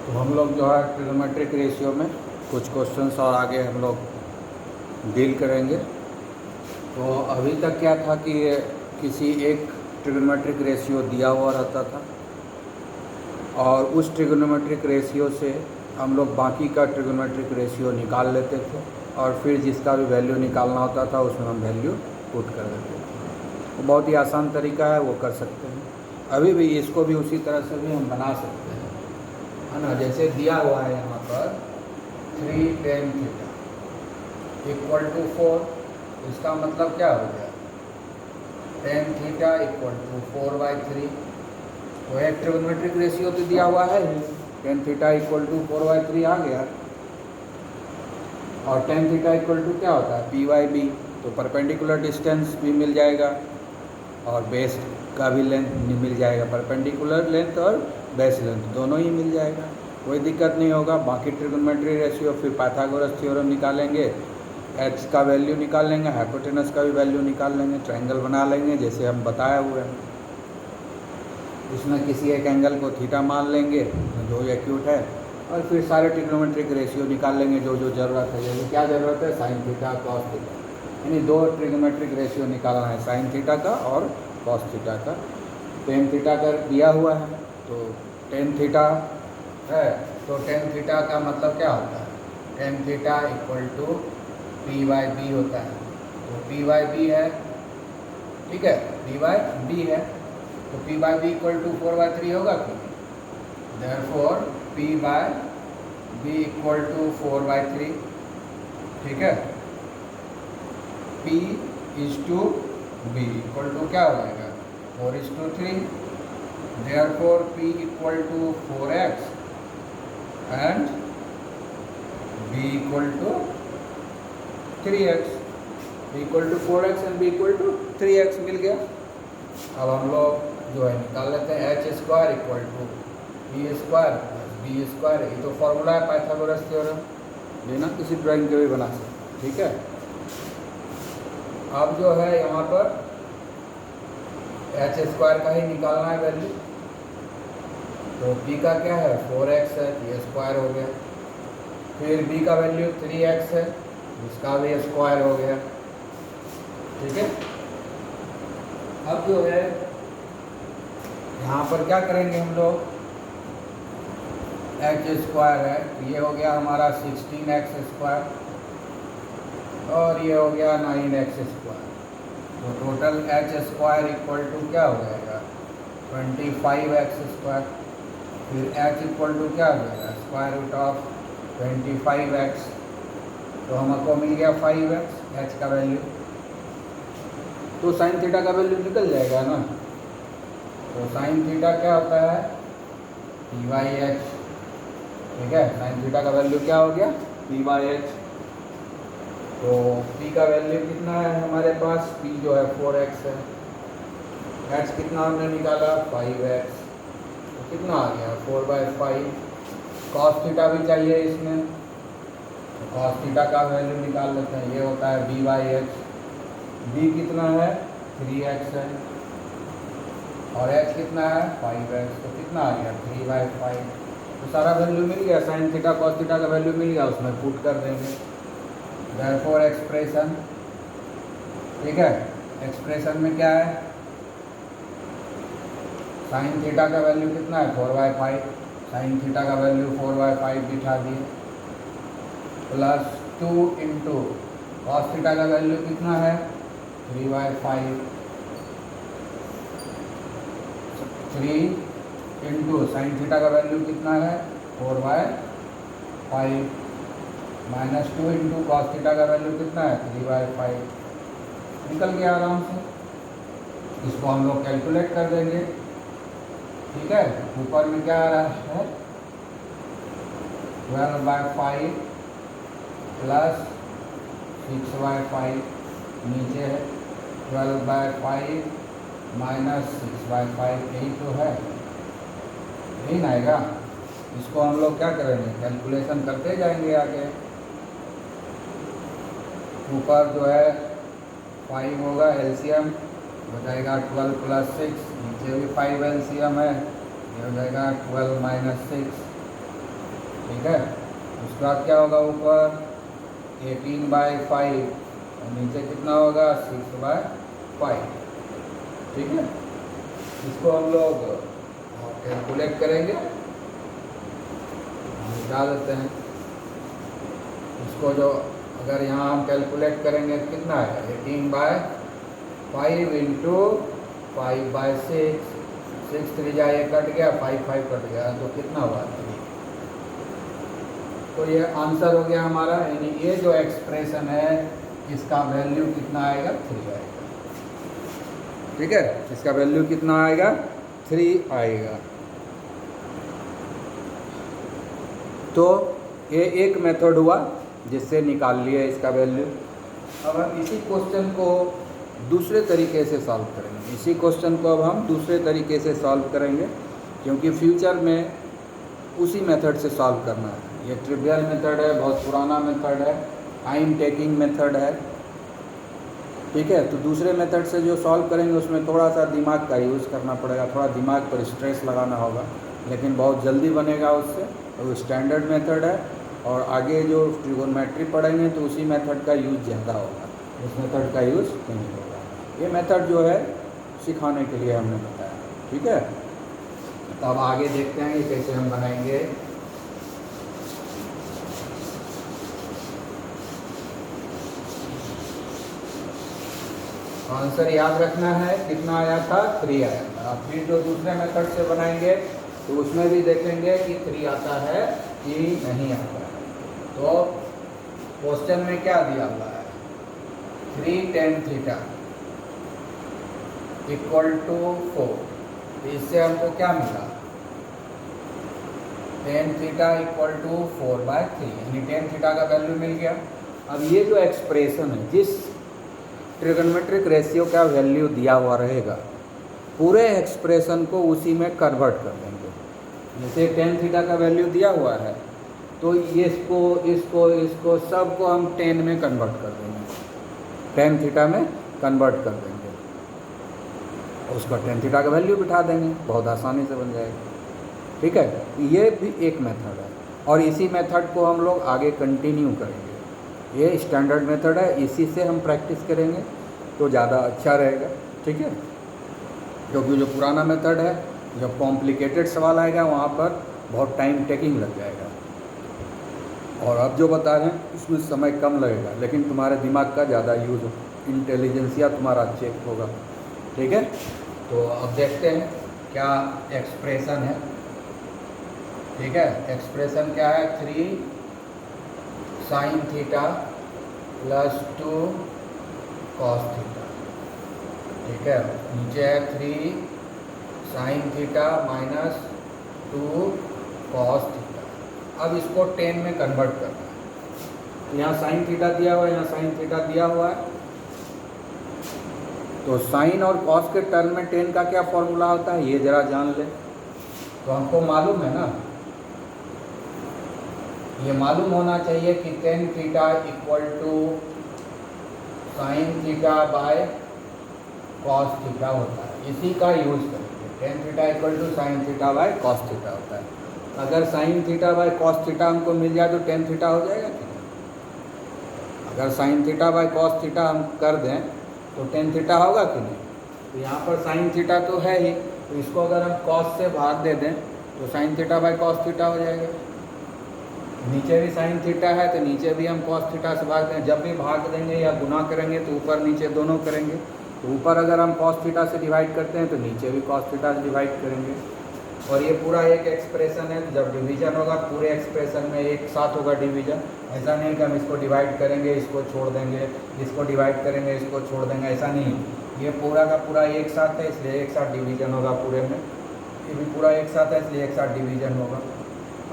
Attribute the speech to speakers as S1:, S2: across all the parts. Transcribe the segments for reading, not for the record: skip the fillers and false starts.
S1: तो हम लोग जो है ट्रिग्नोमेट्रिक रेशियो में कुछ क्वेश्चंस और आगे हम लोग डील करेंगे। तो अभी तक क्या था कि किसी एक ट्रिग्नोमेट्रिक रेशियो दिया हुआ रहता था और उस ट्रिग्नोमेट्रिक रेशियो से हम लोग बाकी का ट्रिग्नोमेट्रिक रेशियो निकाल लेते थे और फिर जिसका भी वैल्यू निकालना होता था उसमें हम वैल्यू पुट कर देते थे। तो बहुत ही आसान तरीका है, वो कर सकते हैं। अभी भी इसको भी उसी तरह से भी हम बना सकते हैं, है ना। जैसे दिया हुआ है यहाँ पर 3 tan थीटा इक्वल टू 4, इसका मतलब क्या हो गया, tan थीटा इक्वल टू 4/3। तो एक ट्रिग्नोमेट्रिक रेशियो तो दिया हुआ है, tan थीटा इक्वल टू 4/3 आ गया। और tan थीटा इक्वल टू क्या होता है, p/b। तो परपेंडिकुलर डिस्टेंस भी मिल जाएगा और बेस का भी लेंथ मिल जाएगा, परपेंडिकुलर लेंथ और बेस लेंथ दोनों ही मिल जाएगा, कोई दिक्कत नहीं होगा। बाकी ट्रिग्नोमेट्री रेशियो फिर पाइथागोरस थ्योरम निकाल लेंगे, एच का वैल्यू निकाल लेंगे, हाइपोटेनस का भी वैल्यू निकाल लेंगे, ट्रायंगल बना लेंगे जैसे हम बताए हुए हैं। इसमें किसी एक एंगल को थीटा मान लेंगे जो एक्यूट है और फिर सारे ट्रिग्नोमेट्रिक रेशियो निकाल लेंगे जो जो ज़रूरत है। जैसे क्या ज़रूरत है, साइन थीटा कॉस थीटा, यानी 2 ट्रिग्नोमेट्रिक रेशियो निकालना है, साइन थीटा का और कॉस थीटा का। टेन थीटा का दिया हुआ है तो टेन थीटा है, तो टेन थीटा का मतलब क्या होता है, tan theta equal to p/b होता है। तो p/b है, ठीक है, p/b है, तो p/b इक्वल टू 4/3 होगा क्यों, देयरफॉर p/b इक्वल टू 4/3, ठीक है। p is to b equal to क्या हो जाएगा, 4:3, therefore p equal to 4x and b equal to 3x, b equal to 4x and b equal to 3x मिल गया। अब हम लोग जो है निकाल लेते हैं h square equal to b square plus b square. ये तो फॉर्मूला है पाइथागोरस थ्योरम, बिना किसी ड्राइंग के भी बना सकते, ठीक है। अब जो है यहाँ पर h स्क्वायर का ही निकालना है वैल्यू, तो b का क्या है 4x है, ये स्क्वायर हो गया। फिर b का वैल्यू 3x है, इसका भी स्क्वायर हो गया, ठीक है। अब जो है यहाँ पर क्या करेंगे हम लोग, h स्क्वायर है तो ये हो गया हमारा 16x स्क्वायर और ये हो गया 9x स्क्वायर। तो total h square equal to क्या हो जाएगा 25x स्क्वायर। फिर h इक्वल टू क्या हो जाएगा स्क्वायर रूट ऑफ 25x, तो हमको मिल गया 5x h का वैल्यू। तो साइन थीटा का वैल्यू निकल जाएगा ना। तो साइन थीटा क्या होता है p/h, ठीक है। साइन थीटा का वैल्यू क्या हो गया p/h। तो p का वैल्यू कितना है हमारे पास, p जो है 4x है, h कितना हमने निकाला 5x, तो कितना आ गया 4/5। cos थीटा भी चाहिए इसमें, तो cos थीटा का वैल्यू निकाल लेते हैं, ये होता है b/h। b कितना है 3x है और h कितना है 5x, तो कितना आ गया 3/5। तो सारा वैल्यू मिल गया, साइन थीटा कॉस थीटा का वैल्यू मिल गया, उसमें पुट कर देंगे। देयरफॉर एक्सप्रेशन, ठीक है, एक्सप्रेशन में क्या है साइन थीटा का वैल्यू कितना है 4/5, साइन थीटा का वैल्यू 4/5 बिठा दिए, प्लस 2 इंटू कॉस थीटा का वैल्यू कितना है 3/5, 3 इंटू साइन थीटा का वैल्यू कितना है 4/5, माइनस 2 इंटू कॉस थीटा का वैल्यू कितना है 3/5। निकल गया आराम से, इसको हम लोग कैलकुलेट कर देंगे, ठीक है। ऊपर में क्या आ रहा है 12/5 प्लस 6/5, नीचे है 12/5 माइनस 6/5, यही तो है, यही ना आएगा। इसको हम लोग क्या करेंगे कैलकुलेशन करते जाएंगे आगे। ऊपर जो है 5 होगा एलसीएम, हो जाएगा 12 प्लस 6, नीचे भी 5 एलसीएम है, ये हो जाएगा 12 माइनस 6, ठीक है। उसके बाद क्या होगा, ऊपर 18/5 और नीचे कितना होगा 6/5। ठीक है, इसको हम लोग कैलकुलेट करेंगे, निकाल देते हैं इसको। जो अगर यहाँ हम कैलकुलेट करेंगे तो कितना है 18/5 इंटू 5/6, 6 3 जा ये कट गया, 5 5 कट गया, तो कितना हुआ 3। तो ये आंसर हो गया हमारा, यानी ये जो एक्सप्रेशन है इसका वैल्यू कितना आएगा 3 आएगा। ठीक है, इसका वैल्यू कितना आएगा 3 आएगा। तो ये एक मेथड हुआ जिससे निकाल लिया इसका वैल्यू। अब हम इसी क्वेश्चन को दूसरे तरीके से सॉल्व करेंगे। इसी क्वेश्चन को अब हम दूसरे तरीके से सॉल्व करेंगे, क्योंकि फ्यूचर में उसी मेथड से सॉल्व करना है। ये ट्रिवियल मेथड है, बहुत पुराना मेथड है, टाइम टेकिंग मेथड है। ठीक है, तो दूसरे मेथड से जो सॉल्व करेंगे उसमें थोड़ा सा दिमाग का यूज़ करना पड़ेगा, थोड़ा दिमाग पर स्ट्रेस लगाना होगा, लेकिन बहुत जल्दी बनेगा उससे। तो वो स्टैंडर्ड मेथड है, और आगे जो ट्रिगोनोमेट्री पढ़ेंगे तो उसी मेथड का यूज़ ज़्यादा होगा, उस मेथड का यूज़ नहीं होगा। ये मेथड जो है सिखाने के लिए हमने बताया। ठीक है, तो अब आगे देखते हैं कि कैसे हम बनाएंगे। आंसर याद रखना है, कितना आया था 3 आया था। अब फिर जो दूसरे मेथड से बनाएंगे तो उसमें भी देखेंगे कि 3 आता है कि नहीं आता है। तो क्वेश्चन में क्या दिया हुआ है 3 tan थीटा इक्वल टू 4। तो इससे हमको क्या मिला tan थीटा इक्वल टू 4/3, यानी tan थीटा का वैल्यू मिल गया। अब ये जो एक्सप्रेशन है, जिस ट्रिगोनोमेट्रिक रेशियो का वैल्यू दिया हुआ रहेगा, पूरे एक्सप्रेशन को उसी में कन्वर्ट कर देंगे। जैसे tan थीटा का वैल्यू दिया हुआ है, तो ये इसको सबको हम tan में कन्वर्ट कर देंगे, tan थीटा में कन्वर्ट कर देंगे, उसका tan थीटा का वैल्यू बिठा देंगे, बहुत आसानी से बन जाएगा। ठीक है, ये भी एक मेथड है, और इसी मेथड को हम लोग आगे कंटिन्यू करेंगे। ये स्टैंडर्ड मेथड है, इसी से हम प्रैक्टिस करेंगे तो ज़्यादा अच्छा रहेगा। ठीक है, क्योंकि जो पुराना मेथड है, जब कॉम्प्लिकेटेड सवाल आएगा वहाँ पर बहुत टाइम टेकिंग लग जाएगा, और अब जो बता रहे हैं उसमें समय कम लगेगा, लेकिन तुम्हारे दिमाग का ज़्यादा यूज़, इंटेलिजेंसिया तुम्हारा चेक होगा। ठीक है, तो अब देखते हैं क्या एक्सप्रेशन है। ठीक है, एक्सप्रेशन क्या है 3 sin theta plus 2 cos theta. ठीक है, नीचे है 3 sin theta minus 2 cos theta. अब इसको tan में कन्वर्ट करना है। यहाँ sin थीटा दिया हुआ है, यहाँ sin थीटा दिया हुआ है, तो sin और cos के टर्म में tan का क्या फॉर्मूला होता है ये ज़रा जान ले। तो हमको मालूम है ना, ये मालूम होना चाहिए कि tan theta equal to sin theta by cos theta होता है। इसी का यूज़ करेंगे, tan theta equal to sin theta by cos theta होता है। अगर sin theta by cos theta हमको मिल जाए तो tan थीटा हो जाएगा कि नहीं? अगर sin theta by cos theta हम कर दें तो tan थीटा होगा कि नहीं? तो यहाँ पर sin थीटा तो है ही, तो इसको अगर हम cos से भाग दे दें तो sin theta by cos theta हो जाएगा। नीचे भी sin थीटा है तो नीचे भी हम cos थीटा से भाग दें। जब भी भाग देंगे या गुना करेंगे तो ऊपर नीचे दोनों करेंगे। तो ऊपर अगर हम cos थीटा से डिवाइड करते हैं तो नीचे भी cos थीटा से डिवाइड करेंगे। और ये पूरा एक एक्सप्रेशन है, जब डिवीजन होगा पूरे एक्सप्रेशन में एक साथ होगा डिवीजन। ऐसा नहीं कि हम इसको डिवाइड करेंगे इसको छोड़ देंगे, इसको डिवाइड करेंगे इसको छोड़ देंगे, ऐसा नहीं। ये पूरा का पूरा एक साथ है, इसलिए एक साथ डिवीजन होगा पूरे में। ये भी पूरा एक साथ है, इसलिए एक साथ डिवीजन होगा।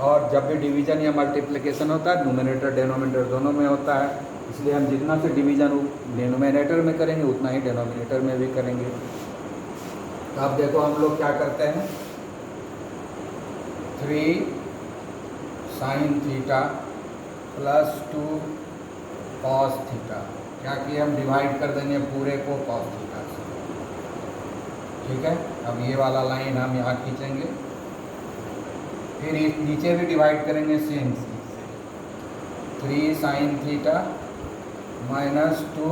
S1: और जब भी डिवीजन या मल्टीप्लिकेशन होता है न्यूमरेटर डेनोमिनेटर दोनों में होता है, इसलिए हम जितना से डिवीजन डिनोमिनेटर में करेंगे उतना ही डेनोमिनेटर में भी करेंगे। तो अब देखो हम लोग क्या करते हैं, 3 sin theta plus 2 cos theta, क्या किया हम डिवाइड कर देंगे पूरे को cos थीटा से। ठीक है, अब ये वाला लाइन हम यहाँ खींचेंगे फिर नीचे भी डिवाइड करेंगे सेम से, 3 sin theta minus 2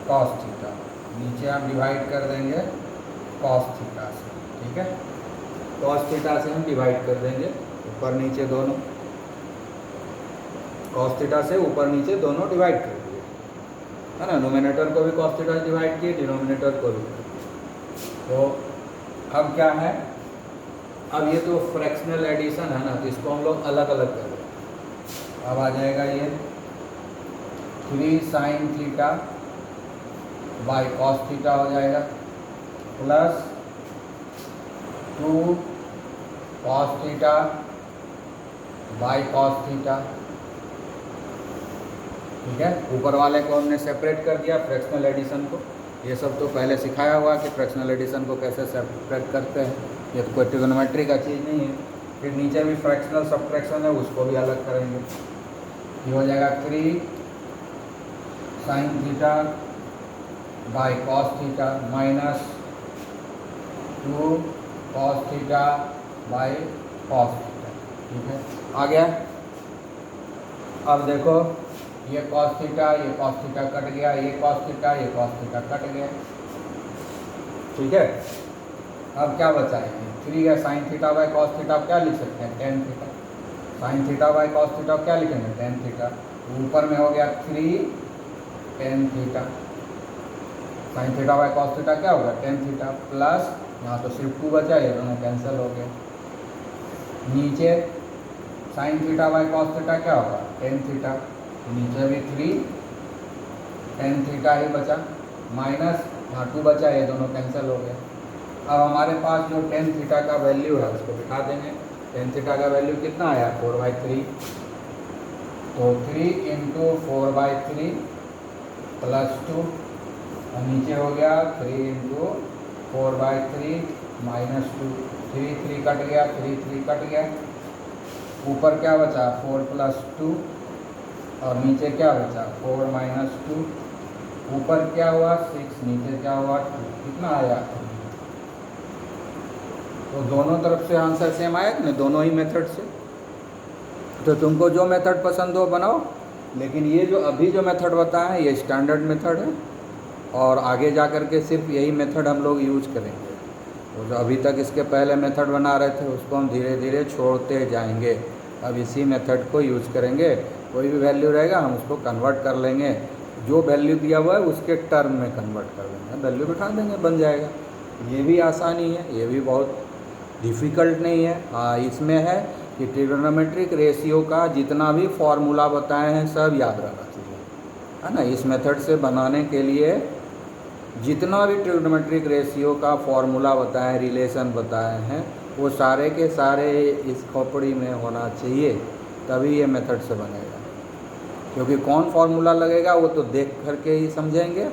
S1: cos theta, नीचे हम डिवाइड कर देंगे cos थीटा से, ठीक है। cos थीटा से हम डिवाइड कर देंगे ऊपर नीचे दोनों, cos थीटा से ऊपर नीचे दोनों डिवाइड कर दिए, है ना। नोमिनेटर को भी cos थीटा से डिवाइड किए, डिनोमिनेटर को भी। तो अब क्या है, अब ये तो फ्रैक्शनल एडिशन है ना, तो इसको हम लोग अलग अलग कर दें। अब आ जाएगा ये 3 sin theta by cos theta हो जाएगा, plus 2 cos theta by cos theta, ठीक है। ऊपर वाले को हमने सेपरेट कर दिया फ्रैक्शनल एडिशन को, ये सब तो पहले सिखाया हुआ कि फ्रैक्शनल एडिशन को कैसे सेपरेट करते हैं, ये तो कोई ट्रिगोनोमेट्री का चीज़ नहीं है। फिर नीचे भी फ्रैक्शनल सब्ट्रैक्शन है, उसको भी अलग करेंगे। ये हो जाएगा 3 sin theta by cos theta minus 2 cos theta by cos theta, ठीक है। आ गया। अब देखो ये cos थीटा, ये cos थीटा कट गया, ये cos थीटा, ये cos थीटा कट गया, ठीक है। अब क्या बचा है, 3 है sin theta by cos theta, क्या लिख सकते हैं, tan theta. sin theta by cos theta क्या लिखेंगे, tan थीटा। ऊपर में हो गया 3 tan theta, sin theta by cos theta क्या होगा, tan थीटा, प्लस यहाँ तो सिर्फ 2 बचा, ये दोनों कैंसिल हो गए। नीचे sin theta by cos theta क्या होगा, tan थीटा, नीचे भी 3 tan थीटा ही बचा, माइनस यहाँ 2 बचा, ये दोनों कैंसिल हो गए। अब हमारे पास जो tan थीटा का वैल्यू है उसको बिठा देंगे। tan थीटा का वैल्यू कितना आया, 4/3, तो 3 इंटू 4/3 प्लस 2, और नीचे हो गया 3 इंटू 4/3 माइनस 2, 3 कट गया, 3 कट गया, ऊपर क्या बचा 4 प्लस 2, और नीचे क्या बचा 4 माइनस 2, ऊपर क्या हुआ 6, नीचे क्या हुआ 2, कितना आया। तो दोनों तरफ से आंसर सेम आया कि नहीं, दोनों ही मेथड से। तो तुमको जो मेथड पसंद हो बनाओ, लेकिन ये जो अभी जो मेथड बताया है ये स्टैंडर्ड मेथड है, और आगे जा कर के सिर्फ यही मेथड हम लोग यूज करेंगे। तो जो अभी तक इसके पहले मेथड बना रहे थे उसको हम धीरे धीरे छोड़ते जाएंगे, अब इसी मेथड को यूज करेंगे। कोई भी वैल्यू रहेगा हम उसको कन्वर्ट कर लेंगे, जो वैल्यू दिया हुआ है उसके टर्म में कन्वर्ट कर देंगे, वैल्यू बिठा देंगे, बन जाएगा। ये भी आसानी है, ये भी बहुत डिफ़िकल्ट नहीं है। हाँ, इसमें है कि ट्रिगोनोमेट्रिक रेशियो का जितना भी फॉर्मूला बताए हैं सब याद रहना चाहिए, है ना। इस मेथड से बनाने के लिए जितना भी ट्रिगोनोमेट्रिक रेशियो का फॉर्मूला बताए, रिलेशन बताए हैं, वो सारे के सारे इस खोपड़ी में होना चाहिए, तभी ये मेथड से बनेगा। क्योंकि कौन फॉर्मूला लगेगा वो तो देख करके ही समझेंगे,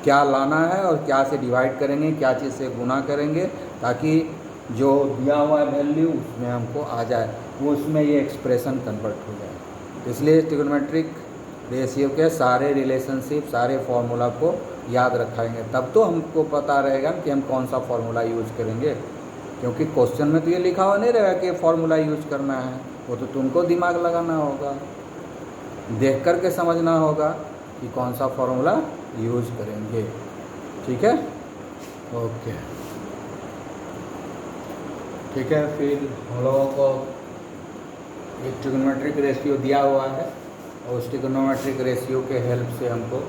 S1: क्या लाना है और क्या से डिवाइड करेंगे, क्या चीज़ से गुना करेंगे, ताकि जो दिया हुआ वैल्यू उसमें हमको आ जाए, वो उसमें ये एक्सप्रेशन कन्वर्ट हो जाए। इसलिए ट्रिगोनोमेट्रिक रेशियो के सारे रिलेशनशिप, सारे फार्मूला को याद रखेंगे, तब तो हमको पता रहेगा कि हम कौन सा फार्मूला यूज़ करेंगे। क्योंकि क्वेश्चन में तो ये लिखा हुआ नहीं रहेगा कि फार्मूला यूज़ करना है, वो तो तुमको दिमाग लगाना होगा, देख कर के समझना होगा कि कौन सा फार्मूला यूज़ करेंगे, ठीक है। ओके, ठीक है। फिर हम लोगों को एक ट्रिगोनोमेट्रिक रेशियो दिया हुआ है, और उस ट्रिगोनोमेट्रिक रेशियो के हेल्प से हमको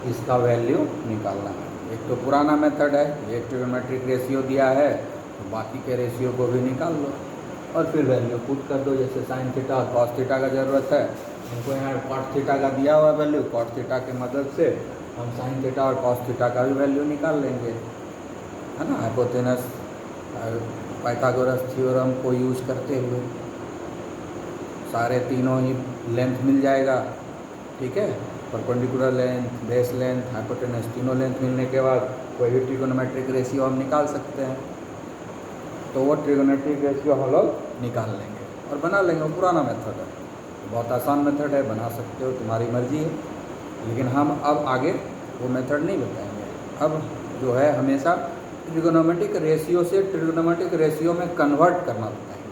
S1: इसका वैल्यू निकालना है। एक तो पुराना मेथड है, एक ट्रिगोनोमेट्रिक रेशियो दिया है तो बाकी के रेशियो को भी निकाल लो और फिर वैल्यू पुट कर दो। जैसे साइन थीटा और कॉस थीटा का ज़रूरत है, हमको यहाँ कॉट थीटा का दिया हुआ वैल्यू, कॉट थीटा की मदद से हम साइन थीटा और कॉस थीटा का भी वैल्यू निकाल लेंगे, है ना। हाइपोटेनस पाइथागोरस थ्योरम को यूज़ करते हुए सारे तीनों ही लेंथ मिल जाएगा, ठीक है। Perpendicular length, base length, hypotenuse, तीनों लेंथ मिलने के बाद कोई भी ट्रिगोनोमेट्रिक रेशियो हम निकाल सकते हैं। तो वो ट्रिगोनोमेट्रिक रेशियो हम लोग निकाल लेंगे और बना लेंगे। वो पुराना मेथड है, बहुत आसान मेथड है, बना सकते हो, तुम्हारी मर्जी है। लेकिन हम अब आगे वो मेथड नहीं बताएंगे। अब जो है हमेशा ट्रिगोनोमेट्रिक रेशियो से ट्रिगोनोमेट्रिक रेशियो में कन्वर्ट करना बताएंगे।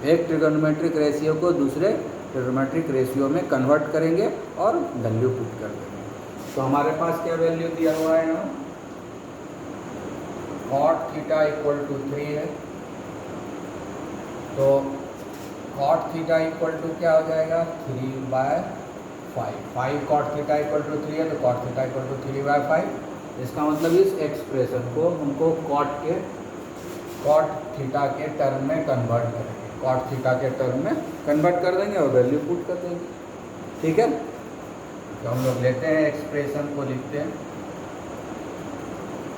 S1: एक ट्रिगोनोमेट्रिक रेशियो को दूसरे ट्रिगोनोमेट्रिक रेशियो में कन्वर्ट करेंगे और वैल्यू पुट कर देंगे। तो हमारे पास क्या वैल्यू दिया हुआ है यहाँ, cot थीटा इक्वल टू 3 है, तो cot थीटा इक्वल टू क्या हो जाएगा 3/5। 5 cot थीटा इक्वल टू 3 है तो cot थीटा इक्वल टू 3/5। इसका मतलब इस एक्सप्रेशन को हमको cot थीटा के टर्म में कन्वर्ट करेंगे, cot थीटा के टर्म में कन्वर्ट कर देंगे और वैल्यू पुट कर देंगे। ठीक है, तो हम लोग लेते हैं एक्सप्रेशन को, लिखते हैं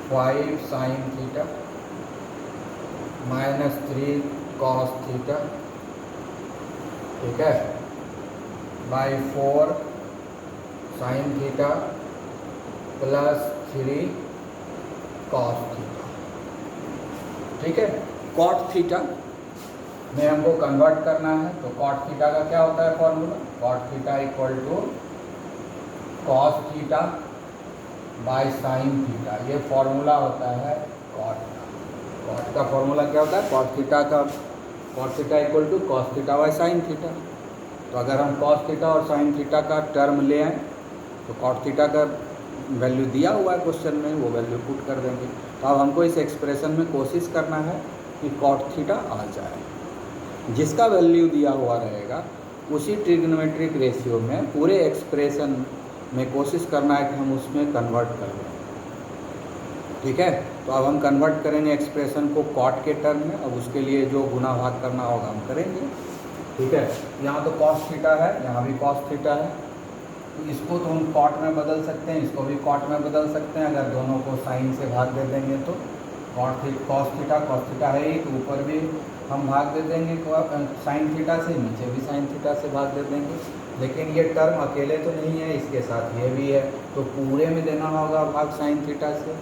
S1: 5 sin theta minus 3 cos theta, ठीक है, by 4 sin theta plus 3 cos theta. ठीक है, cot थीटा में हमको कन्वर्ट करना है, तो cot थीटा का क्या होता है formula, cot theta equal to cos theta by sin theta, ये फॉर्मूला होता है cot का। cot का फॉर्मूला क्या होता है, cot theta equal to cos theta by sin theta. तो अगर हम cos थीटा और sin थीटा का टर्म ले आए तो cot थीटा का वैल्यू दिया हुआ है क्वेश्चन में, वो वैल्यू पुट कर देंगे। तो अब हमको इस एक्सप्रेशन में कोशिश करना है कि cot थीटा आ जाए, जिसका वैल्यू दिया हुआ रहेगा उसी ट्रिग्नोमेट्रिक रेशियो में पूरे एक्सप्रेशन में कोशिश करना है कि हम उसमें कन्वर्ट कर दें। ठीक है, तो अब हम कन्वर्ट करेंगे एक्सप्रेशन को cot के टर्म में। अब उसके लिए जो गुना भाग करना होगा हम करेंगे। ठीक है, यहाँ तो cos थीटा है, यहाँ भी cos थीटा है, तो इसको तो हम cot में बदल सकते हैं, इसको भी cot में बदल सकते हैं। अगर दोनों को sin से भाग दे देंगे तो cos थीटा है ही, तो ऊपर भी हम भाग दे देंगे sin थीटा से, नीचे भी sin थीटा से भाग दे देंगे। लेकिन ये टर्म अकेले तो नहीं है, इसके साथ ये भी है, तो पूरे में देना होगा भाग sin थीटा से।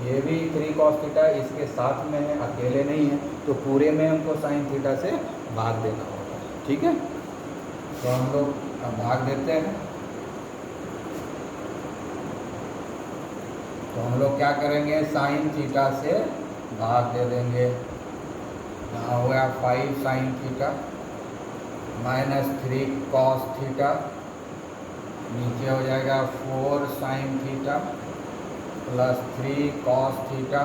S1: ये भी 3 cos थीटा इसके साथ में है, अकेले नहीं है, तो पूरे में हमको sin थीटा से भाग देना होगा। ठीक है, तो हम लोग भाग देते हैं। तो हम लोग क्या करेंगे, sin थीटा से भाग दे देंगे। यहाँ हो गया 5 sin theta minus 3 cos theta, नीचे हो जाएगा 4 sin theta plus 3 cos theta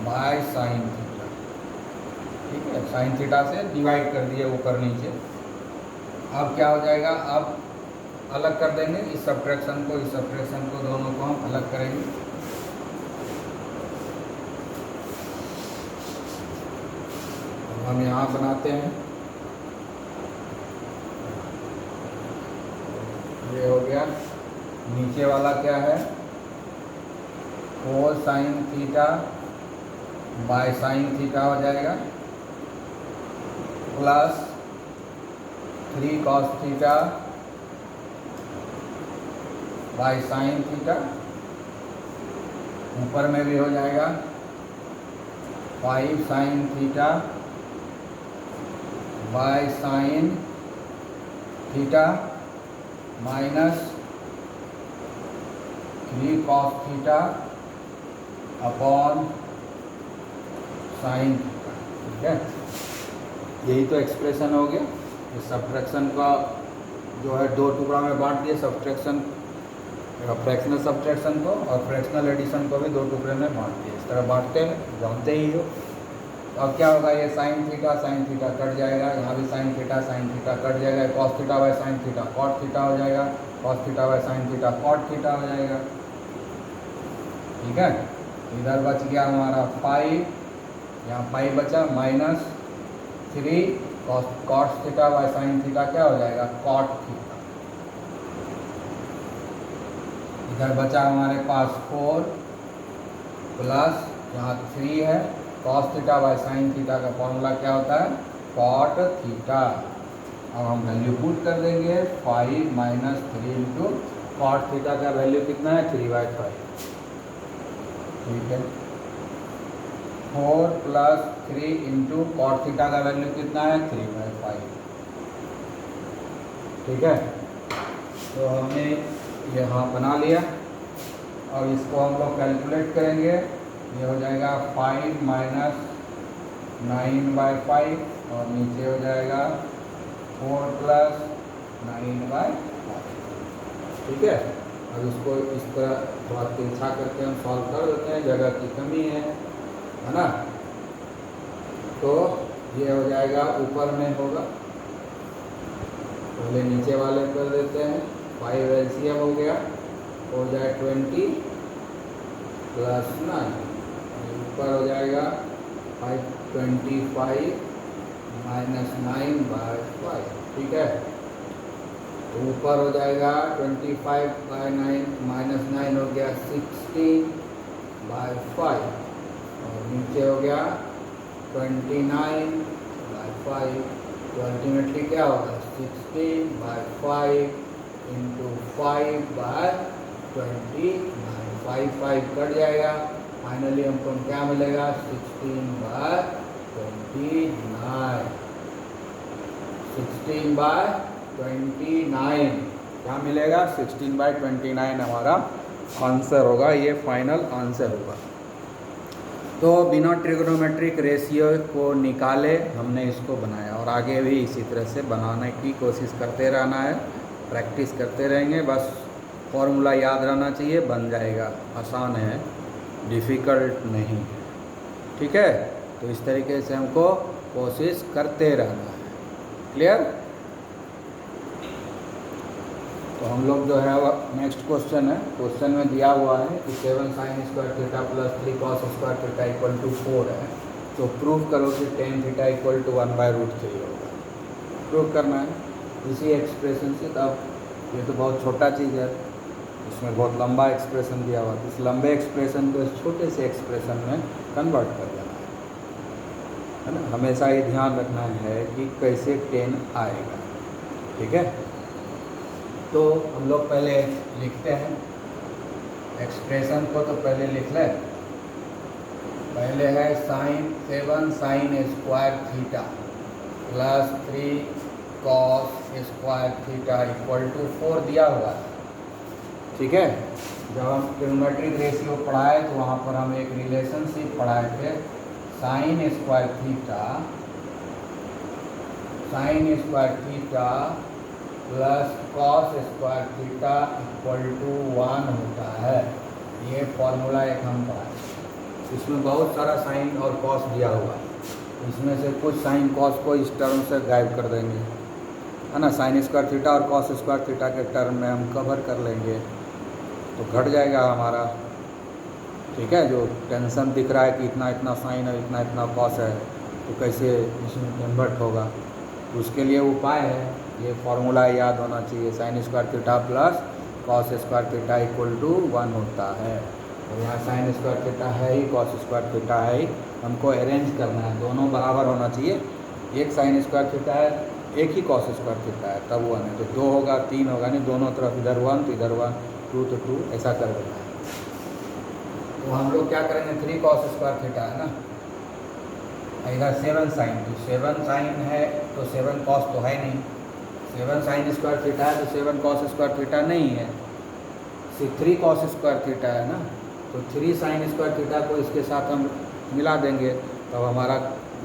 S1: by sin theta. ठीक है, sin थीटा से डिवाइड कर दिए ऊपर नीचे। अब क्या हो जाएगा, अब अलग कर देंगे इस सब्ट्रैक्शन को, दोनों को हम अलग करेंगे। हम यहाँ बनाते हैं, ये हो गया, नीचे वाला क्या है 4 sin theta by sin theta हो जाएगा plus 3 cos theta by sin theta, ऊपर में भी हो जाएगा 5 sin theta by sin theta minus 3 cos theta upon sin theta. ठीक है, यही तो एक्सप्रेशन हो गया। इस सब्ट्रैक्शन का जो है 2 टुकड़ा में बांट दिए, सब्ट्रैक्शन फ्रैक्शनल सब्ट्रैक्शन को और फ्रैक्शनल एडिशन को भी 2 टुकड़े में बांट दिए। इस तरह बांटते हैं, जानते ही हो। तो अब क्या होगा, ये sin थीटा कट जाएगा, यहाँ भी sin थीटा कट जाएगा, cos theta by sin theta cot theta हो जाएगा, cos theta by sin theta cot theta हो जाएगा। ठीक है, इधर बच गया हमारा 5, यहाँ 5 बचा minus 3 cos theta by sin theta क्या हो जाएगा cot थीटा। इधर बचा हमारे पास 4 प्लस यहाँ 3 है, cos theta by sin theta का फॉर्मूला क्या होता है cot थीटा। अब हम वैल्यू पुट कर देंगे 5 माइनस 3 इंटू cot थीटा का वैल्यू कितना है 3/5। ठीक है, 4 प्लस 3 इंटू cot थीटा का वैल्यू कितना है 3/5। ठीक है, तो हमने यहाँ बना लिया। अब इसको हम लोग कैलकुलेट करेंगे, ये हो जाएगा 5 माइनस 9/5 और नीचे हो जाएगा 4 + 9/5। ठीक है, अब इसको इस तरह थोड़ा तिरछा करके हम सॉल्व कर देते हैं, जगह की कमी है ना। तो ये हो जाएगा, ऊपर में होगा, पहले नीचे वाले कर देते हैं। 5 LCM हो गया, हो जाए 20 + 9, ऊपर हो जाएगा 525 - 9/5। ठीक है, तो ऊपर हो जाएगा 25/9 - 9 हो गया 16/5 और नीचे हो गया 29/5। तो अल्टीमेटली क्या होगा, 16/5 × 5/29। 5 कट जाएगा, फाइनली हमको क्या मिलेगा, 16/29। 16/29 क्या मिलेगा, 16/29 हमारा आंसर होगा, ये फाइनल आंसर होगा। तो बिना ट्रिग्नोमेट्रिक रेशियो को निकाले हमने इसको बनाया, और आगे भी इसी तरह से बनाने की कोशिश करते रहना है, प्रैक्टिस करते रहेंगे। बस फॉर्मूला याद रहना चाहिए, बन जाएगा, आसान है, डिफ़िकल्ट नहीं। ठीक है, तो इस तरीके से हमको कोशिश करते रहना है। क्लियर? तो हम लोग जो है नेक्स्ट क्वेश्चन है, क्वेश्चन में दिया हुआ है कि 7 sin² θ + 3 cos² θ = 4 है। तो प्रूव करो कि tan θ = 1/√3 होगा। प्रूव करना है इसी एक्सप्रेशन से। तब ये तो बहुत छोटा चीज़ है, इसमें बहुत लंबा एक्सप्रेशन दिया हुआ है, इस लंबे एक्सप्रेशन को इस छोटे से एक्सप्रेशन में कन्वर्ट कर देना है ना। हमेशा ये ध्यान रखना है कि कैसे tan आएगा। ठीक है, तो हम लोग पहले लिखते हैं एक्सप्रेशन को, तो पहले लिख लें। पहले है 7 sin² θ + 3 cos² θ = 4 दिया हुआ है। ठीक है, जब हम ट्रिग्नोमेट्रिक रेशियो पढ़ाए तो वहाँ पर हम एक रिलेशनशिप पढ़ाए थे, sin² θ प्लस cos² θ = 1 होता है। ये फॉर्मूला एक हम पढ़ाए, इसमें बहुत सारा साइन और कॉस दिया हुआ है, इसमें से कुछ साइन कॉस को इस टर्म से गायब कर देंगे, है ना। sin² θ और cos² θ के टर्म में हम कवर कर लेंगे, तो घट जाएगा हमारा। ठीक है, जो टेंशन दिख रहा है कि इतना इतना साइन है, इतना इतना कॉस है, तो कैसे इसमें कन्वर्ट होगा, तो उसके लिए उपाय है, ये फॉर्मूला याद होना चाहिए। sin² θ प्लस cos² θ = 1 होता है। और यहाँ sin² θ है ही, cos² θ है ही, हमको अरेंज करना है, दोनों बराबर होना चाहिए। एक sin² θ है, एक ही cos² θ है, तब 1 है, तो 2 होगा, 3 होगा, नहीं दोनों तरफ, इधर 1 तो इधर 1, 2 तो 2, ऐसा कर देना है। तो हम लोग क्या करेंगे, 3 cos² θ है ना, इधर 7 sin, तो 7 sin है तो 7 cos तो है नहीं, 7 sin² θ है तो 7 cos² θ नहीं है, 3 cos² θ है ना, तो 3 sin² θ को इसके साथ हम मिला देंगे, तब हमारा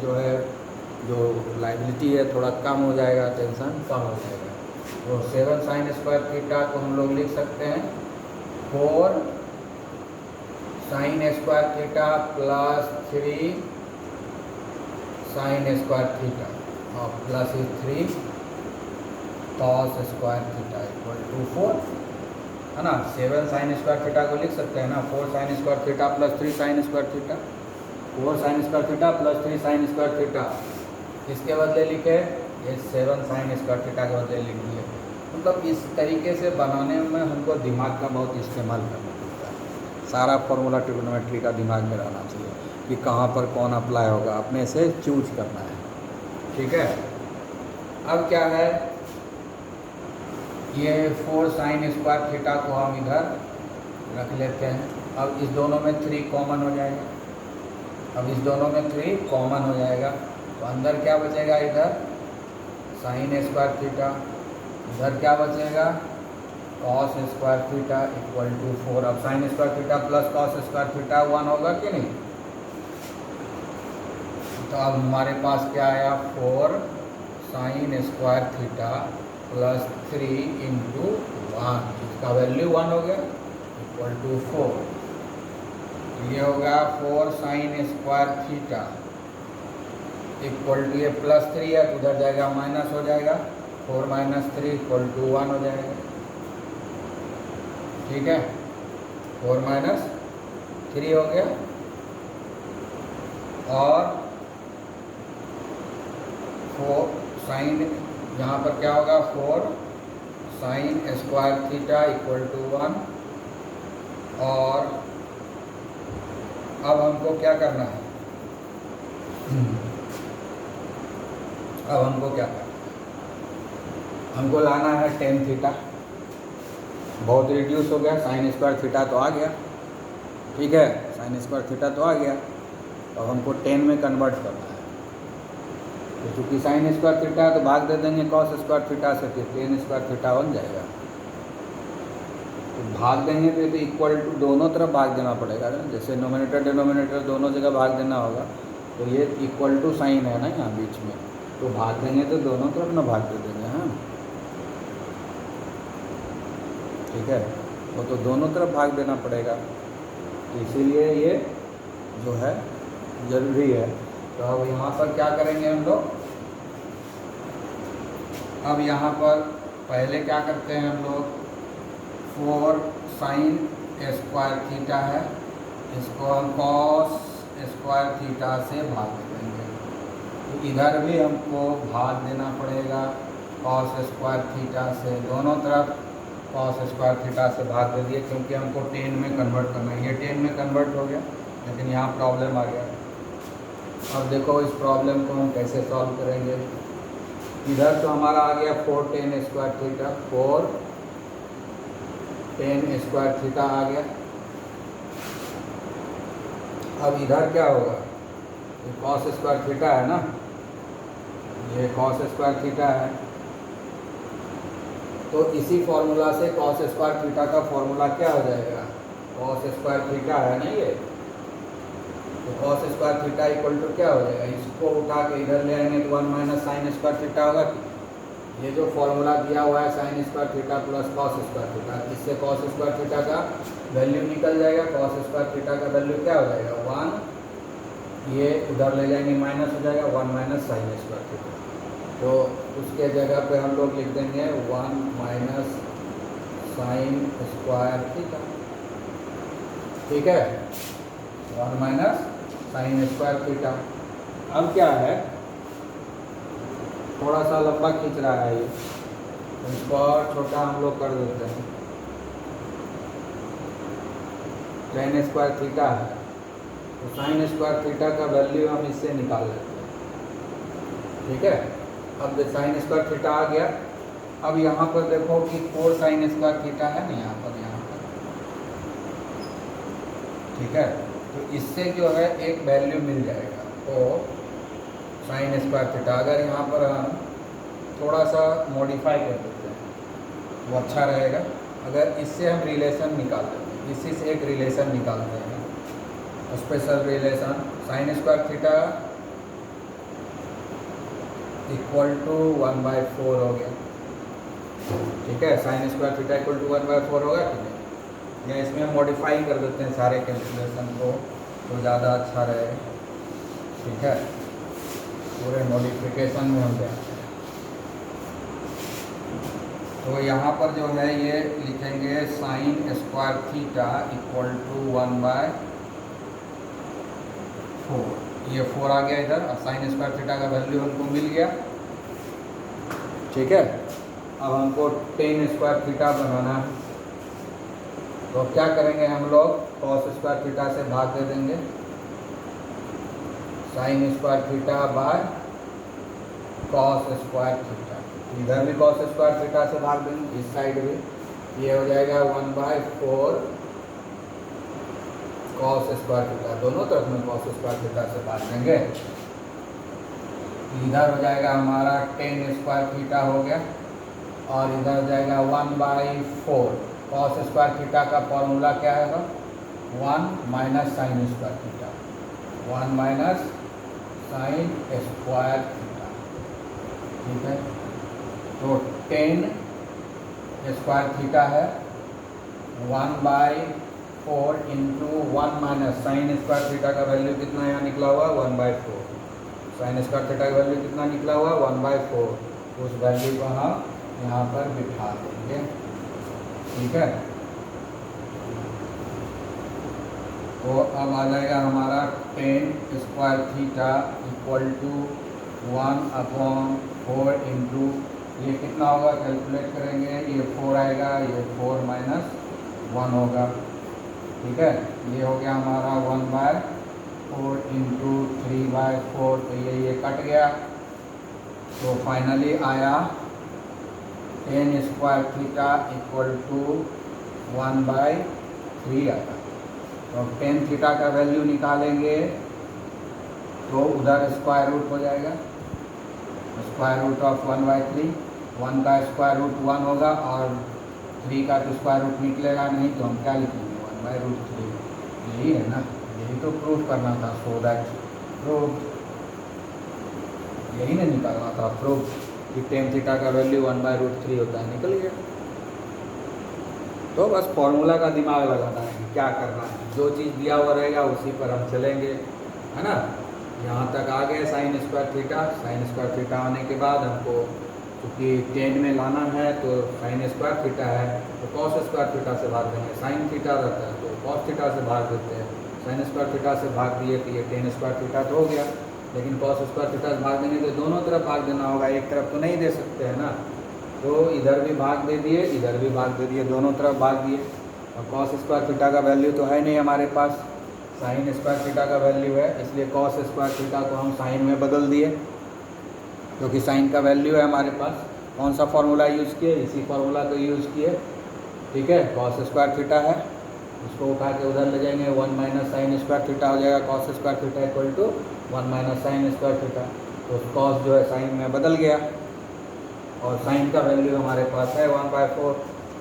S1: जो है जो लाइबिलिटी है थोड़ा कम हो जाएगा, टेंशन कम हो जाएगा। तो 7 sin² θ को हम लोग लिख सकते हैं 4 sin² θ प्लस 3 sin² θ और प्लस 3 cos² θ = 4, है ना। 7 sin² θ को लिख सकते हैं ना, 4 sin² θ plus 3 sin² θ, 4 sin² θ plus 3 sin² θ, इसके बदले लिखे ये 7 sin² θ के बदले लिख दिए। मतलब इस तरीके से बनाने में हमको दिमाग का बहुत इस्तेमाल करना पड़ता है, सारा फॉर्मूला ट्रिग्नोमेट्री का दिमाग में रहना चाहिए कि कहाँ पर कौन अप्लाई होगा, अपने से चूज करना है। ठीक है, अब क्या है, ये 4 sin² θ को हम इधर रख लेते हैं। अब इस दोनों में 3 कॉमन हो जाएगा, अब इस दोनों में 3 कॉमन हो जाएगा, तो अंदर क्या बचेगा, इधर sin² θ, इधर क्या बचेगा cos² θ = 4। अब sin² θ प्लस cos² θ 1 होगा कि नहीं, तो अब हमारे पास क्या आया, 4 sine square theta plus 3 into 1, इसका वैल्यू 1 हो गया, इक्वल टू 4। ये हो गया 4 sine square theta equal to, ये प्लस 3 है तो उधर जाएगा माइनस हो जाएगा, 4 माइनस 3 इक्वल टू 1 हो जाएगा। ठीक है, 4 माइनस 3 हो गया, और 4 साइन, यहाँ पर क्या होगा, 4 sine square theta equal to 1। और अब हमको क्या करना है, अब हमको क्या करना है, हमको लाना है टेन थीटा। बहुत रिड्यूस हो गया, साइन स्क्वायर थीटा तो आ गया, ठीक है, साइन स्क्वायर थीटा तो आ गया, तो अब हमको 10 में कन्वर्ट करना है। तो चूँकि साइन स्क्वायर थीटा है तो भाग दे देंगे कॉस स्क्वायर थीटा से, फिर टेन स्क्वायर थीटा बन जाएगा। तो भाग देंगे तो इक्वल टू दोनों तरफ भाग देना पड़ेगा ना, जैसे नोमिनेटर डिनोमिनेटर दोनों जगह भाग देना होगा। तो ये इक्वल टू साइन है ना यहाँ बीच में, तो भाग देंगे तो दोनों तरफ ना भाग दे देंगे। हाँ ठीक है, वो तो दोनों तरफ भाग देना पड़ेगा, तो इसीलिए ये जो है ज़रूरी है। तो अब यहाँ पर क्या करेंगे हम लोग, अब यहाँ पर पहले क्या करते हैं हम लोग, 4 साइन स्क्वायर थीटा है, इसको हम कॉस स्क्वायर थीटा से भाग देंगे। तो इधर भी हमको भाग देना पड़ेगा कॉस स्क्वायर थीटा से, दोनों तरफ कॉस स्क्वायर थीटा से भाग दे दिए, क्योंकि हमको 10 में कन्वर्ट करना है। ये 10 में कन्वर्ट हो गया, लेकिन यहाँ प्रॉब्लम आ गया। अब देखो इस प्रॉब्लम को हम कैसे सॉल्व करेंगे। इधर तो हमारा आ गया 4 10 स्क्वायर थीटा, 4 10 स्क्वायर थीटा आ गया। अब इधर क्या होगा, ये कॉस स्क्वायर थीटा है ना, ये कॉस स्क्वायर थीटा है, तो इसी फॉर्मूला से कॉस स्क्वायर थीटा का फॉर्मूला क्या हो जाएगा, कॉस स्क्वायर थीटा है ना ये, तो cos square theta equal to क्या हो जाएगा, इसको उठा के इधर ले आएंगे तो 1 माइनस साइन स्क्वायर थीटा होगा। ये जो फॉर्मूला दिया हुआ है sine square theta plus cos square theta, इससे कॉस स्क्वायर थीटा का वैल्यू निकल जाएगा, कॉस स्क्वायर थीटा का वैल्यू क्या हो जाएगा 1, ये उधर ले जाएंगे माइनस हो जाएगा 1 माइनस साइन स्क्वायर थीटा। तो उसके जगह पे हम लोग लिख देंगे 1 माइनस साइन स्क्वायर थीटा। ठीक है, 1 माइनस साइन स्क्वायर थीटा। अब क्या है, थोड़ा सा लंबा खींच रहा है ये, तो इसको और छोटा हम लोग कर देते हैं। tan स्क्वायर थीटा है, तो साइन स्क्वायर थीटा का वैल्यू हम इससे निकाल लेते हैं। ठीक है, अब साइन स्क्वायर थीटा आ गया। अब यहाँ पर देखो कि 4 साइन स्क्वायर थीटा है ना यहाँ पर, ठीक है, तो इससे जो है एक वैल्यू मिल जाएगा, तो साइन स्क्वायर थीटा। अगर यहाँ पर हम थोड़ा सा मॉडिफाई कर देते हैं वो अच्छा रहेगा। अगर इससे हम रिलेशन निकाल देते हैं, इसी से एक रिलेशन निकालते हैं, special relation sine square theta equal to 1/4 हो गया। ठीक है, sine square theta equal to 1/4 होगा कि नहीं, या इसमें हम मॉडिफाई कर देते हैं सारे कैलकुलेशन को, तो ज़्यादा अच्छा रहेगा। ठीक है, पूरे मॉडिफिकेशन में हम जाते हैं। तो यहाँ पर जो है ये लिखेंगे sine square theta equal to 1/4, ये 4 आ गया इधर, और साइन स्क्वायर थीटा का वैल्यू हमको मिल गया। ठीक है, अब हमको tan स्क्वायर थीटा बनाना है, तो क्या करेंगे हम लोग, कॉस स्क्वायर थीटा से भाग दे देंगे sign square theta by cos square theta. इधर भी कॉस स्क्वायर थीटा से भाग देंगे, इस साइड भी, ये हो जाएगा 1/4 कॉस स्क्वायर थीटा, दोनों तरफ में कॉस स्क्वायर थीटा से भाग देंगे। इधर हो जाएगा हमारा tan स्क्वायर थीटा हो गया, और इधर हो जाएगा 1/4 कॉस स्क्वायर थीटा का फॉर्मूला क्या है, 1 minus sine square theta, 1 minus sine square theta. ठीक है, तो 10 स्क्वायर थीटा है 1/4 into 1 minus sine square theta का वैल्यू कितना यहाँ निकला हुआ 1/4। साइन स्क्वायर थीटा का वैल्यू कितना निकला हुआ 1/4। उस वैल्यू को हम यहाँ पर बिठा देंगे। ठीक है, तो अब आ जाएगा हमारा 10 square theta equal to 1/4 into ये कितना होगा कैलकुलेट करेंगे, ये 4 आएगा, ये 4 माइनस 1 होगा। ठीक है, ये हो गया हमारा 1/4 इंटू 3/4, तो ये कट गया। तो फाइनली आया 10 स्क्वायर थीटा इक्वल टू 1/3 आया। तो 10 थीटा का वैल्यू निकालेंगे तो उधर स्क्वायर रूट हो जाएगा, स्क्वायर रूट ऑफ 1/3। 1 का स्क्वायर रूट 1 होगा और 3 का तो स्क्वायर रूट निकलेगा नहीं, तो हम क्या लिखेंगे 1/√3। यही है ना, यही तो प्रूफ करना था। सो दैट प्रूफ, यही ना निकालना था प्रूफ कि 10 थीटा का वैल्यू 1/√3 होता है, निकल गया। तो बस फॉर्मूला का दिमाग लगाना है कि क्या करना है, जो चीज़ दिया हुआ रहेगा उसी पर हम चलेंगे, है ना। यहाँ तक आ गए sign square theta. Sign square theta आने के बाद हमको क्योंकि 10 में लाना है तो साइन स्क्वायर थीटा है तो कॉस स्क्वायर थीटा से भाग देंगे। साइन थीटा रहता है तो कॉस थीटा से भाग देते हैं। साइन स्क्वायर थीटा से भाग दिए तो ये 10 स्क्वायर थीटा तो हो गया, लेकिन कॉस स्क्वायर थीटा से भाग देंगे तो दोनों तरफ भाग देना होगा, एक तरफ तो नहीं दे सकते हैं ना। तो इधर भी भाग दे दिए, इधर भी भाग दे दिए, दोनों तरफ भाग दिए। और कॉस स्क्वायर थीटा का वैल्यू तो है नहीं हमारे पास, साइन स्क्वायर थीटा का वैल्यू है, इसलिए कॉस स्क्वायर थीटा को हम साइन में बदल दिए क्योंकि साइन का वैल्यू है हमारे पास। कौन सा फार्मूला यूज़ किए, इसी फार्मूला को यूज़ किए। ठीक है, कॉस स्क्वायर थीटा है, उसको उठा के उधर ले जाएंगे, 1 माइनस साइन स्क्वायर थीटा हो जाएगा। Cos square theta equal to 1 minus sine square theta. तो कॉस जो है साइन में बदल गया और साइन का वैल्यू हमारे पास है 1/4।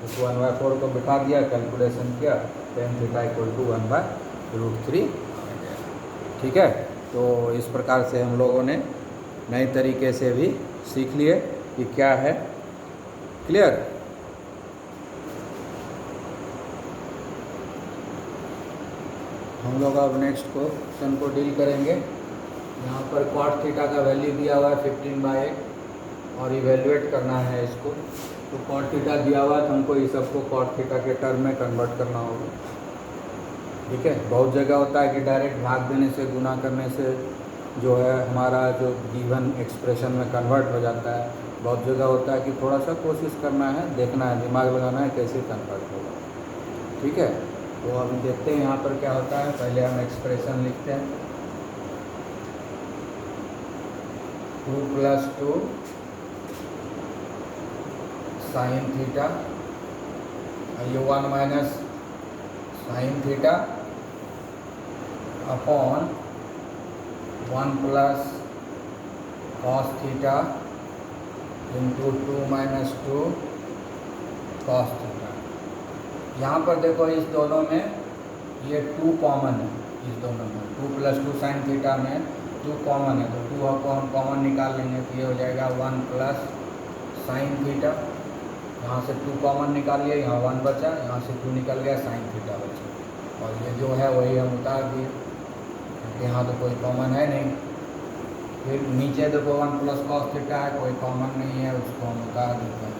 S1: उस 1/4 को बिठा दिया, कैलकुलेशन किया, 10 थीटा इक्वल टू 1/√3। ठीक है, तो इस प्रकार से हम लोगों ने नए तरीके से भी सीख लिए कि क्या है। क्लियर। हम लोग अब नेक्स्ट क्वेश्चन को डील करेंगे। यहाँ पर कॉट थीटा का वैल्यू दिया हुआ है 15/8 और इवेल्युएट करना है इसको। तो कॉट थीटा दिया हुआ है तो हमको इस सबको कॉट थीटा के टर्म में कन्वर्ट करना होगा। ठीक है, बहुत जगह होता है कि डायरेक्ट भाग देने से, गुना करने से जो है हमारा जो गिवन एक्सप्रेशन में कन्वर्ट हो जाता है। बहुत जगह होता है कि थोड़ा सा कोशिश करना है, देखना है, दिमाग लगाना है कैसे कन्वर्ट होगा। ठीक है, तो अभी देखते हैं यहाँ पर क्या होता है। पहले हम एक्सप्रेशन लिखते हैं, 2 + 2 साइन थीटा, ये 1 minus sine theta upon 1 plus cos theta into 2 minus 2 cos theta. यहाँ पर देखो इस दोनों में ये 2 कॉमन है, इस दोनों में 2 + 2 साइन थीटा में 2 कॉमन है, तो 2 को हम कॉमन निकाल लेंगे तो ये हो जाएगा 1 प्लस साइन थीटा। यहाँ से 2 कॉमन निकाल लिया, यहाँ 1 बचा, यहाँ से 2 निकल गया, साइन थीटा बचा। और ये जो है वही हम उतार दिए क्योंकि यहाँ तो कोई कॉमन है नहीं। फिर नीचे देखो 1 प्लस कॉस थीटा है, कोई कॉमन नहीं है, उसको हम उतार देते हैं।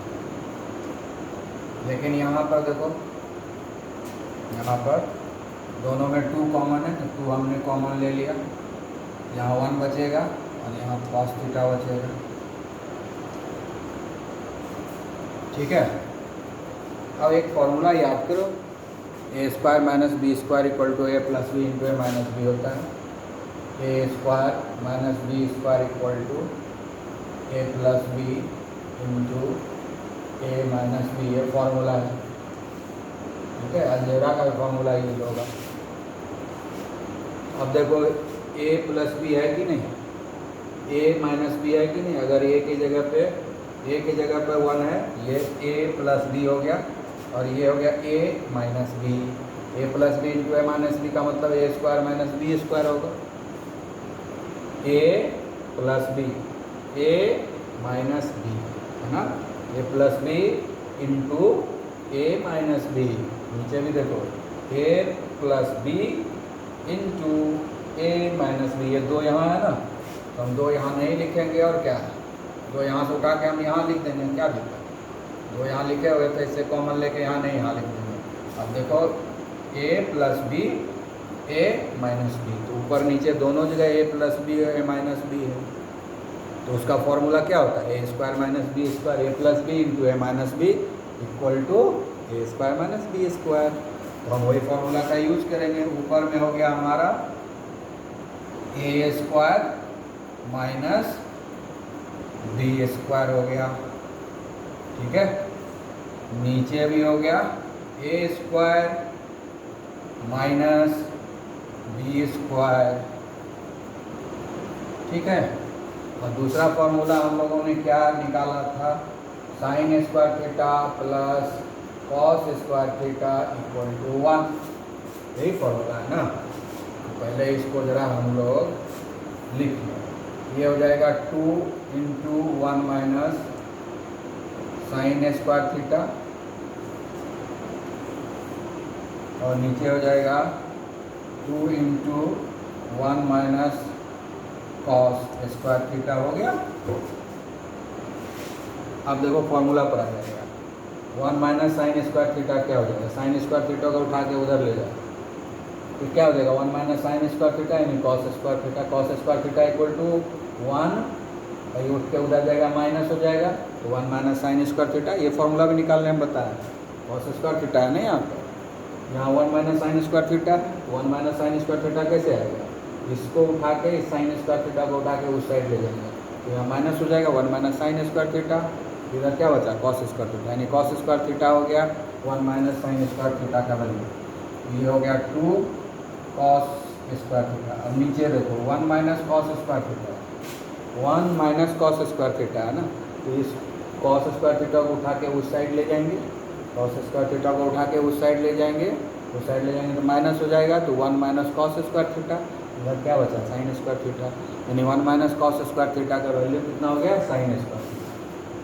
S1: लेकिन यहाँ पर देखो, यहाँ पर दोनों में 2 कॉमन है तो 2 हमने कॉमन ले लिया, यहाँ 1 बचेगा और यहाँ कॉस थीटा बचेगा। ठीक है, अब एक फॉर्मूला याद करो, a² minus b² equal to a + b into a minus b होता है। a² minus b² equal to a + b into a minus b, ये फॉर्मूला है। ठीक है, अलजेब्रा का भी फॉर्मूला यूज होगा। अब देखो a + b है कि नहीं, a माइनस b है कि नहीं। अगर a की जगह पे 1 है, ये a + b हो गया और ये हो गया a minus b। a + b into a minus b का मतलब a² माइनस b² होगा। ए plus B, A minus B, है ना, ए plus B into A minus B, नीचे भी देखो A plus B into A minus B, ये दो यहाँ है ना, तो हम दो यहाँ नहीं लिखेंगे और क्या है, दो यहाँ से उठा के हम यहाँ लिख देंगे, क्या लिखा दो यहाँ लिखे हुए थे, इससे कॉमन लेके यहाँ नहीं यहाँ लिख देंगे। अब देखो A plus B A minus B, तो ऊपर नीचे दोनों जगह A plus B A minus B है, तो उसका फॉर्मूला क्या होता है, A square minus B square, A plus B into A minus B equal to A square minus B square. तो हम वही फॉर्मूला का यूज करेंगे। ऊपर में हो गया हमारा ए स्क्वायर माइनस बी स्क्वायर हो गया, ठीक है, नीचे भी हो गया ए स्क्वायर माइनस बी स्क्वायर, ठीक है। और दूसरा फॉर्मूला हम लोगों ने क्या निकाला था, sine square theta plus cos square theta equal to 1, यही फॉर्मूला है ना। तो पहले इसको जरा हम लोग लिख लें, ये हो जाएगा 2 into 1 minus sine square theta, और नीचे हो जाएगा 2 into 1 minus cos square theta, हो गया। अब देखो फॉर्मूला पर आ जाएगा, 1 माइनस साइन स्क्वायर थीटा क्या हो जाएगा, साइन स्क्वायर थीटा को उठा के उधर ले जाए तो क्या हो जाएगा, 1 माइनस साइन स्क्वायर थीटा यानी cos square theta, cos square theta equal to 1, और ये उठ के उधर जाएगा माइनस हो जाएगा, तो 1 माइनस साइन स्क्वायर थीटा, ये फॉर्मूला भी निकालने में बताया, कॉस स्क्वायर थीटा है ना यहाँ पर, यहाँ 1 minus sine square theta, 1 minus sine square theta कैसे आएगा, इसको उठा के इस साइन स्क्वायर थीटा को उठा के उस साइड ले जाएंगे, तो यहाँ माइनस हो जाएगा 1 माइनस साइन स्क्वायर थीटा, इधर क्या बचा कॉस स्क्वायर थीटा, यानी कॉस स्क्वायर थीटा हो गया 1 माइनस साइन स्क्वायर थीटा का वैल्यू, ये हो गया 2 कॉस स्क्वायर थीटा। अब नीचे देखो 1 minus cos square theta, 1 minus cos square theta है ना, तो इस कॉस स्क्वायर थीटा को उठा के उस साइड ले जाएंगे, कॉस स्क्वायर थीटा को उठा के उस साइड ले जाएंगे, उस साइड ले जाएंगे तो माइनस हो जाएगा, तो 1 माइनस कॉस स्क्वायर थीटा, इधर क्या बचा साइन स्क्वायर थीटा, यानी 1 माइनस कॉस स्क्वायर थीटा का वैल्यू कितना हो गया साइन स्क्वायर थीटा,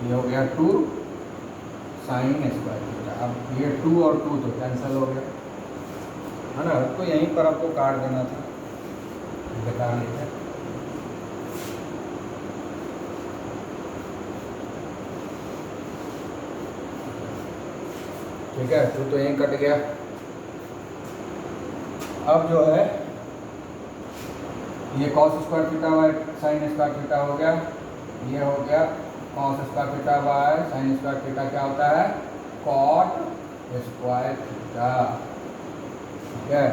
S1: ये हो गया 2 साइन स्क्वायर थीटा। अब ये 2 और 2 तो कैंसिल हो गया है ना, तो यहीं पर आपको काट देना था, बता लेते हैं। ठीक है, 2 तो यहीं कट गया। अब जो है ये cos square theta by sine square theta हो गया, ये हो गया cos square theta by sine square theta क्या होता है कॉट स्क्वायर थीटा, ठीक है।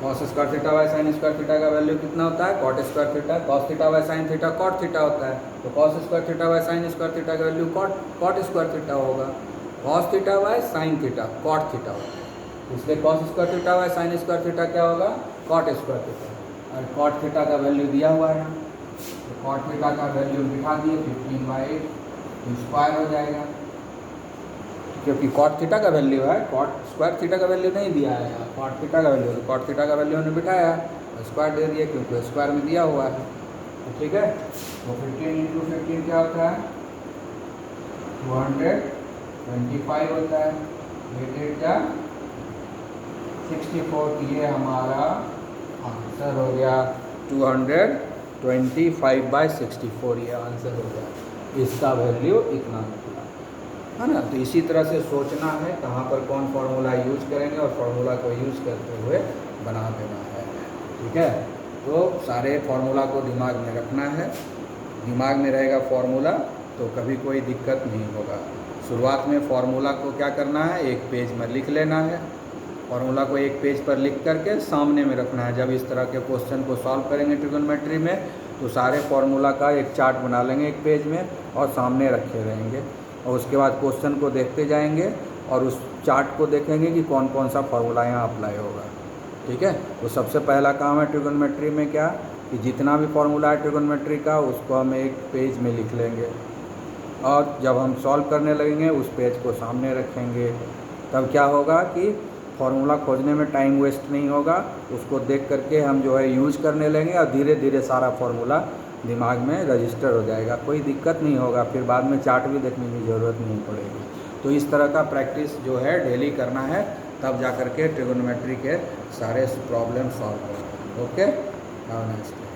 S1: Cos square theta by sine square theta का वैल्यू कितना होता है cot square theta, cos theta by sine theta cot theta होता है, तो cos square theta by sine square theta का वैल्यू कॉट स्क्वायर थीटा होगा, cos theta by sine theta cot theta होता है, इसलिए cos square theta by sine square theta क्या होगा कॉट स्क्वायर थीटा, और कॉट थीटा का वैल्यू दिया हुआ है, तो कॉट थीटा का वैल्यू दिखा दिए 15/8 स्क्वायर हो जाएगा, क्योंकि कॉट थीटा का वैल्यू है, कॉट स्क्वायर थीटा का वैल्यू नहीं दिया है, कॉट थीटा का वैल्यू, तो कॉट थीटा का वैल्यू हमने बिठाया स्क्वायर दे दिया क्योंकि स्क्वायर में दिया हुआ है, तो ठीक है। तो 15 इंटू 15 क्या होता है 225 होता है, ये क्या 64, ये हमारा आंसर हो गया 225/64, ये आंसर हो गया, इसका वैल्यू इतना निकला, है ना। तो इसी तरह से सोचना है कहाँ पर कौन फार्मूला यूज करेंगे और फार्मूला को यूज करते हुए बना देना है, ठीक है। तो सारे फार्मूला को दिमाग में रखना है, दिमाग में रहेगा फार्मूला तो कभी कोई दिक्कत नहीं होगा। शुरुआत में फार्मूला को क्या करना है एक पेज में लिख लेना है, फार्मूला को एक पेज पर लिख करके सामने में रखना है, जब इस तरह के क्वेश्चन को सॉल्व करेंगे ट्रिगोनोमेट्री में तो सारे फार्मूला का एक चार्ट बना लेंगे एक पेज में और सामने रखे रहेंगे, और उसके बाद क्वेश्चन को देखते जाएंगे और उस चार्ट को देखेंगे कि कौन कौन सा फार्मूला यहाँ अप्लाई होगा, ठीक है। तो सबसे पहला काम है ट्रिगोनोमेट्री में क्या कि जितना भी फार्मूला है ट्रिगोनोमेट्री का उसको हम एक पेज में लिख लेंगे, और जब हम सॉल्व करने लगेंगे उस पेज को सामने रखेंगे, तब क्या होगा कि फार्मूला खोजने में टाइम वेस्ट नहीं होगा, उसको देख करके हम जो है यूज करने लेंगे और धीरे धीरे सारा फार्मूला दिमाग में रजिस्टर हो जाएगा, कोई दिक्कत नहीं होगा, फिर बाद में चार्ट भी देखने की ज़रूरत नहीं पड़ेगी। तो इस तरह का प्रैक्टिस जो है डेली करना है, तब जा कर के ट्रिगोनोमेट्री के सारे प्रॉब्लम सॉल्व होंगे। Okay, have a nice day.